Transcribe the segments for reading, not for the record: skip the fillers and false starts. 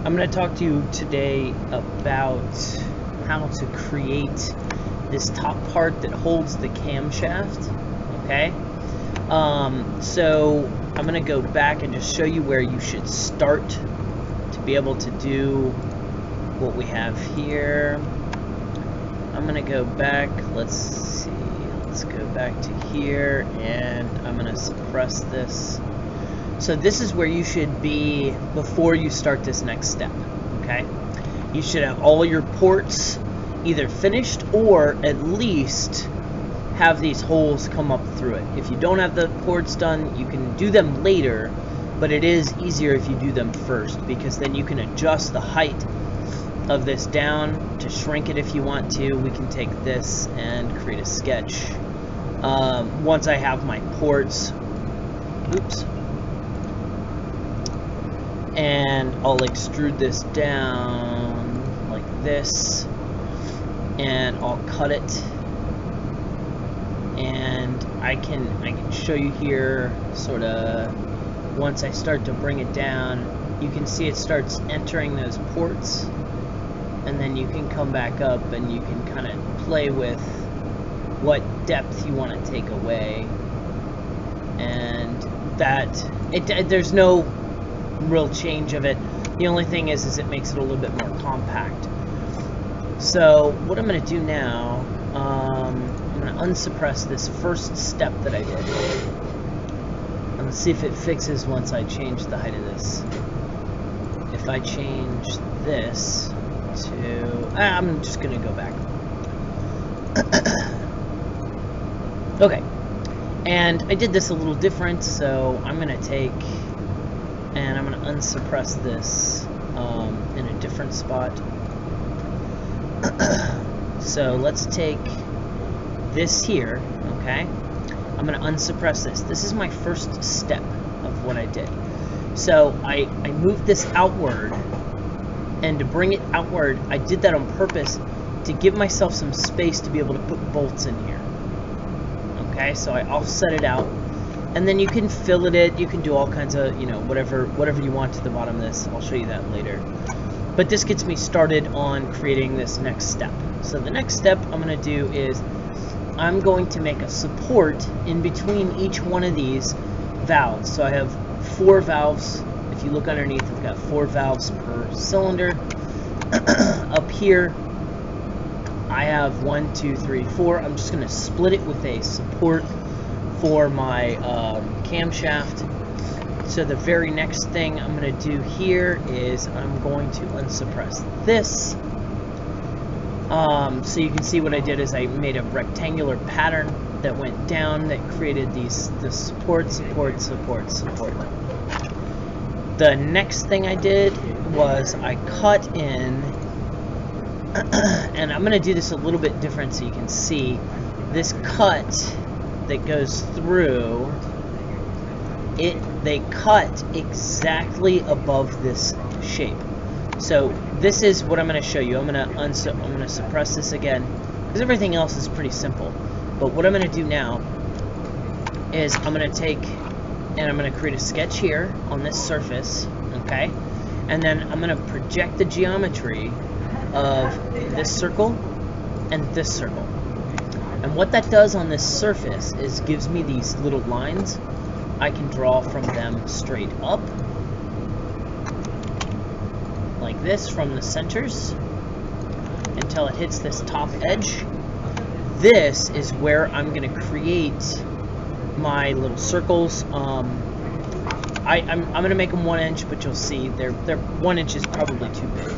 I'm going to talk to you today about how to create this top part that holds the camshaft, okay? So I'm going to go back and just show you where you should start to be able to do what we have here. I'm going to go back, let's see, let's go back to here, and I'm going to suppress this. So this is where you should be before you start this next step, okay? You should have all your ports either finished or at least have these holes come up through it. If you don't have the ports done, you can do them later, but it is easier if you do them first, because then you can adjust the height of this down to shrink it if you want to. We can take this and create a sketch. Once I have my ports, oops, and I'll extrude this down like this, and I'll cut it, and I can show you here sort of once I start to bring it down, you can see it starts entering those ports, and then you can come back up and you can kind of play with what depth you want to take away, and that there's no real change of it. The only thing is it makes it a little bit more compact. So what I'm going to do now, I'm going to unsuppress this first step that I did. I'm going to see if it fixes once I change the height of this. If I change this to, I'm just going to go back. Okay, and I did this a little different, so I'm going to take and I'm going to unsuppress this in a different spot. So let's take this here, okay? I'm going to unsuppress this. This is my first step of what I did. So I moved this outward, and to bring it outward, I did that on purpose to give myself some space to be able to put bolts in here. Okay, so I offset it out. And then you can fillet it, you can do all kinds of, you know, whatever you want to the bottom of this. I'll show you that later. But this gets me started on creating this next step. So the next step I'm going to do is I'm going to make a support in between each one of these valves. So I have 4 valves. If you look underneath, I've got 4 valves per cylinder. Up here, I have 1, 2, 3, 4. I'm just going to split it with a support for my camshaft. So the very next thing I'm going to do here is I'm going to unsuppress this. So you can see what I did is I made a rectangular pattern that went down that created the support. The next thing I did was I cut in, and I'm going to do this a little bit different so you can see this cut that goes through it. They cut exactly above this shape. So this is what I'm going to show you. I'm going to suppress this again because everything else is pretty simple. But what I'm going to do now is I'm going to take and I'm going to create a sketch here on this surface, okay? And then I'm going to project the geometry of this circle and this circle. And what that does on this surface is gives me these little lines. I can draw from them straight up, like this, from the centers, until it hits this top edge. This is where I'm going to create my little circles. I'm going to make them 1 inch, but you'll see they're 1 inch is probably too big.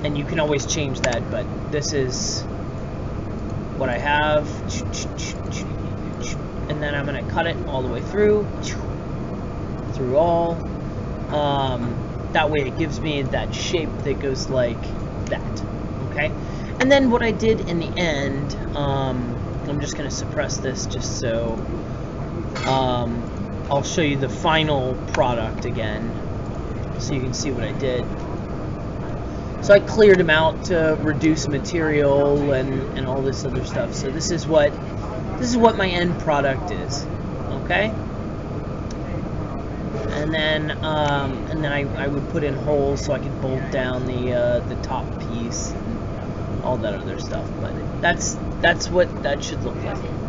And you can always change that, but this is what I have, and then I'm going to cut it all the way through all. That way it gives me that shape that goes like that, okay? And then what I did in the end, I'm just going to suppress this just so I'll show you the final product again so you can see what I did. So I cleared them out to reduce material and all this other stuff. So this is what my end product is. Okay? and then I would put in holes so I could bolt down the top piece and all that other stuff. But that's what that should look like.